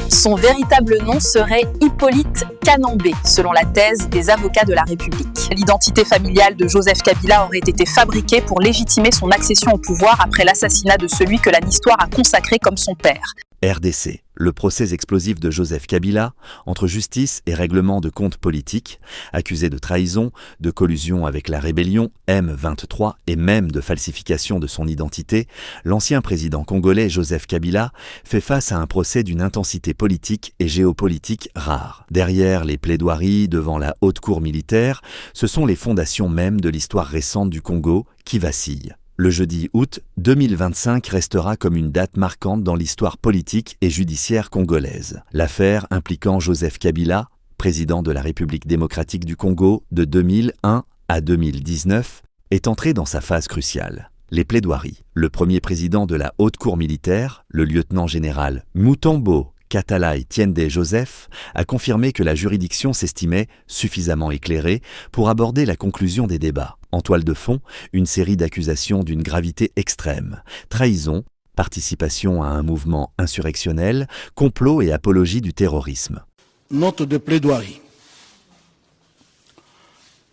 Son véritable nom serait Hippolyte Kanambe, selon la thèse des avocats de la République. L'identité familiale de Joseph Kabila aurait été fabriquée pour légitimer son accession au pouvoir après l'assassinat de celui que l'histoire a consacré comme son père. RDC, le procès explosif de Joseph Kabila, entre justice et règlement de comptes politiques, accusé de trahison, de collusion avec la rébellion M23 et même de falsification de son identité, l'ancien président congolais Joseph Kabila fait face à un procès d'une intensité politique et géopolitique rare. Derrière les plaidoiries devant la haute cour militaire, ce sont les fondations même de l'histoire récente du Congo qui vacillent. Le jeudi août 2025 restera comme une date marquante dans l'histoire politique et judiciaire congolaise. L'affaire impliquant Joseph Kabila, président de la République démocratique du Congo de 2001 à 2019, est entrée dans sa phase cruciale. Les plaidoiries. Le premier président de la haute cour militaire, le lieutenant-général Mutombo Katalai Tiende Joseph, a confirmé que la juridiction s'estimait suffisamment éclairée pour aborder la conclusion des débats. En toile de fond, une série d'accusations d'une gravité extrême. Trahison, participation à un mouvement insurrectionnel, complot et apologie du terrorisme. Note de plaidoirie.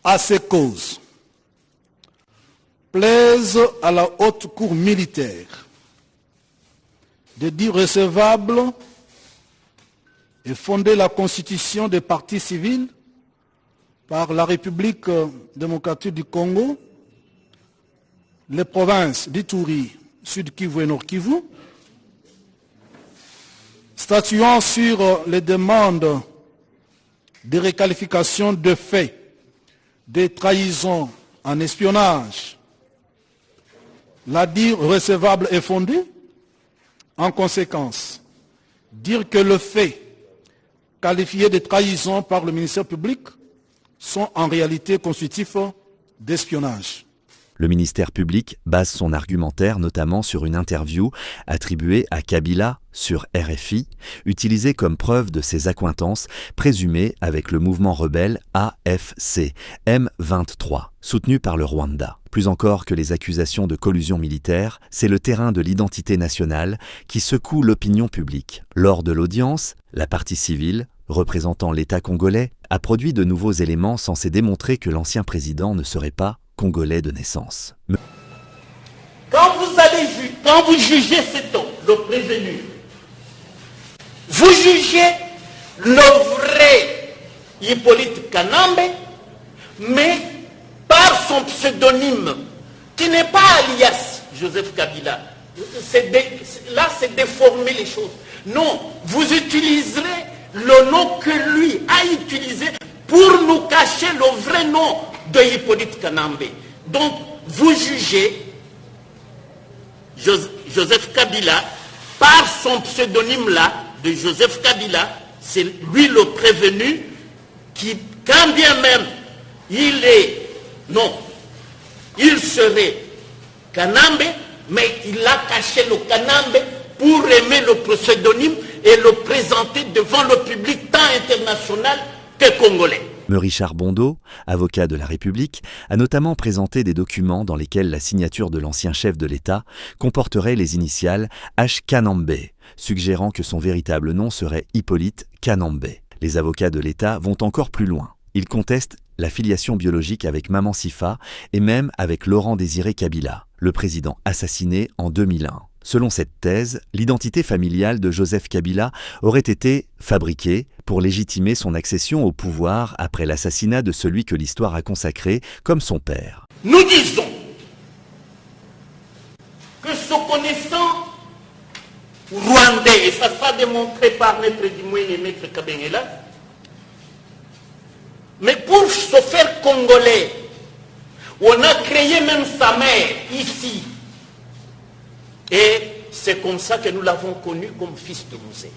À ces causes, plaise à la haute cour militaire de dire recevable et fonder la constitution des partis civils par la République démocratique du Congo, les provinces d'Ituri, Sud Kivu et Nord Kivu, statuant sur les demandes de réqualification de faits, de trahison en espionnage, la dire recevable et fondée. En conséquence, dire que le fait qualifié de trahison par le ministère public sont en réalité constitutifs d'espionnage. Le ministère public base son argumentaire notamment sur une interview attribuée à Kabila sur RFI, utilisée comme preuve de ses accointances présumées avec le mouvement rebelle AFC M23, soutenu par le Rwanda. Plus encore que les accusations de collusion militaire, c'est le terrain de l'identité nationale qui secoue l'opinion publique. Lors de l'audience, la partie civile, représentant l'État congolais, a produit de nouveaux éléments censés démontrer que l'ancien président ne serait pas congolais de naissance. Quand vous jugez cet homme, le prévenu, vous jugez le vrai Hippolyte Kanambe, mais par son pseudonyme, qui n'est pas alias Joseph Kabila. Là, c'est déformer les choses. Non, vous utiliserez le nom que lui a utilisé pour nous cacher le vrai nom de Hippolyte Kanambe. Donc, vous jugez Joseph Kabila par son pseudonyme-là, de Joseph Kabila, c'est lui le prévenu qui, quand bien même il serait Kanambe, mais il a caché le Kanambe pour aimer le pseudonyme et le présenter devant le public tant international que congolais. Richard Bondo, avocat de la République, a notamment présenté des documents dans lesquels la signature de l'ancien chef de l'État comporterait les initiales H. Kanambe, suggérant que son véritable nom serait Hippolyte Kanambe. Les avocats de l'État vont encore plus loin. Ils contestent la filiation biologique avec Maman Sifa et même avec Laurent Désiré Kabila, le président assassiné en 2001. Selon cette thèse, l'identité familiale de Joseph Kabila aurait été fabriquée pour légitimer son accession au pouvoir après l'assassinat de celui que l'histoire a consacré comme son père. Nous disons que ce connaissant rwandais, et ça sera démontré par Maître Dimouine et Maître Kabengela, mais pour se faire congolais, on a créé même sa mère ici. Et c'est comme ça que nous l'avons connu comme fils de musée.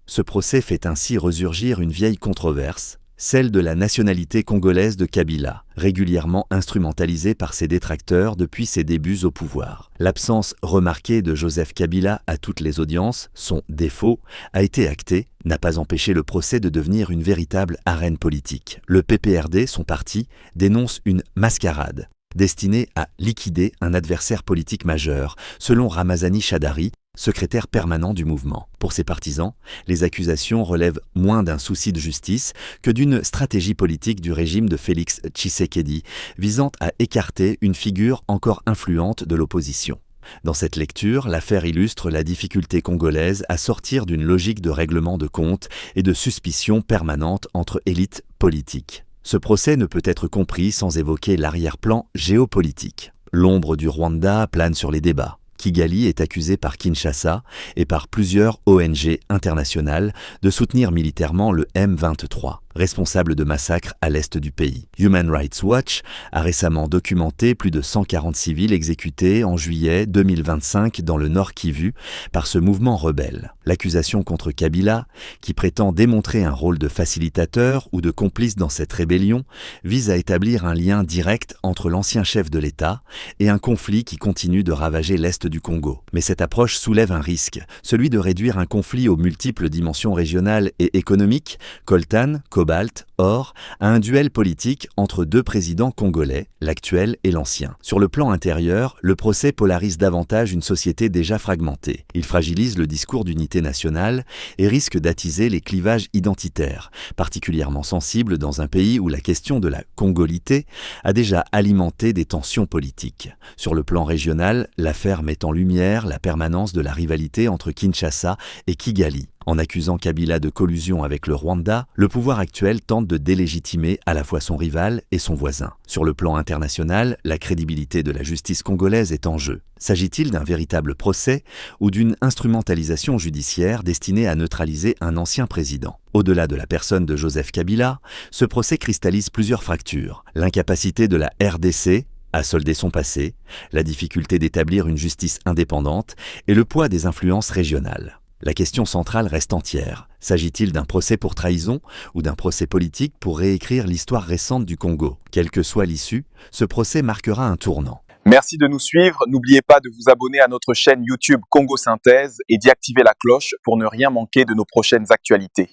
Ce procès fait ainsi resurgir une vieille controverse, celle de la nationalité congolaise de Kabila, régulièrement instrumentalisée par ses détracteurs depuis ses débuts au pouvoir. L'absence remarquée de Joseph Kabila à toutes les audiences, son défaut, a été actée, n'a pas empêché le procès de devenir une véritable arène politique. Le PPRD, son parti, dénonce une mascarade, destinée à liquider un adversaire politique majeur, selon Ramazani Chadari, secrétaire permanent du mouvement. Pour ses partisans, les accusations relèvent moins d'un souci de justice que d'une stratégie politique du régime de Félix Tshisekedi, visant à écarter une figure encore influente de l'opposition. Dans cette lecture, l'affaire illustre la difficulté congolaise à sortir d'une logique de règlement de comptes et de suspicion permanente entre élites politiques. Ce procès ne peut être compris sans évoquer l'arrière-plan géopolitique. L'ombre du Rwanda plane sur les débats. Kigali est accusé par Kinshasa et par plusieurs ONG internationales de soutenir militairement le M23, responsable de massacres à l'est du pays. Human Rights Watch a récemment documenté plus de 140 civils exécutés en juillet 2025 dans le Nord Kivu par ce mouvement rebelle. L'accusation contre Kabila, qui prétend démontrer un rôle de facilitateur ou de complice dans cette rébellion, vise à établir un lien direct entre l'ancien chef de l'État et un conflit qui continue de ravager l'est du Congo. Mais cette approche soulève un risque, celui de réduire un conflit aux multiples dimensions régionales et économiques, coltan, cobalt, or, à un duel politique entre deux présidents congolais, l'actuel et l'ancien. Sur le plan intérieur, le procès polarise davantage une société déjà fragmentée. Il fragilise le discours d'unité nationale et risque d'attiser les clivages identitaires, particulièrement sensibles dans un pays où la question de la congolité a déjà alimenté des tensions politiques. Sur le plan régional, l'affaire met en lumière la permanence de la rivalité entre Kinshasa et Kigali. En accusant Kabila de collusion avec le Rwanda, le pouvoir actuel tente de délégitimer à la fois son rival et son voisin. Sur le plan international, la crédibilité de la justice congolaise est en jeu. S'agit-il d'un véritable procès ou d'une instrumentalisation judiciaire destinée à neutraliser un ancien président ? Au-delà de la personne de Joseph Kabila, ce procès cristallise plusieurs fractures. L'incapacité de la RDC à solder son passé, la difficulté d'établir une justice indépendante et le poids des influences régionales. La question centrale reste entière. S'agit-il d'un procès pour trahison ou d'un procès politique pour réécrire l'histoire récente du Congo ? Quelle que soit l'issue, ce procès marquera un tournant. Merci de nous suivre. N'oubliez pas de vous abonner à notre chaîne YouTube Congo Synthèse et d'y activer la cloche pour ne rien manquer de nos prochaines actualités.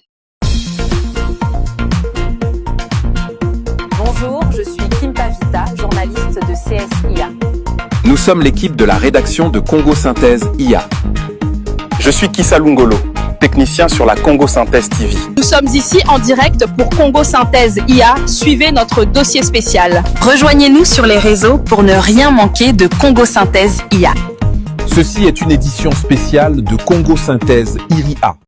Bonjour, je suis Kim Pavita, journaliste de CSIA. Nous sommes l'équipe de la rédaction de Congo Synthèse IA. Je suis Kissa Lungolo, technicien sur la Congo Synthèse TV. Nous sommes ici en direct pour Congo Synthèse IA. Suivez notre dossier spécial. Rejoignez-nous sur les réseaux pour ne rien manquer de Congo Synthèse IA. Ceci est une édition spéciale de Congo Synthèse IA.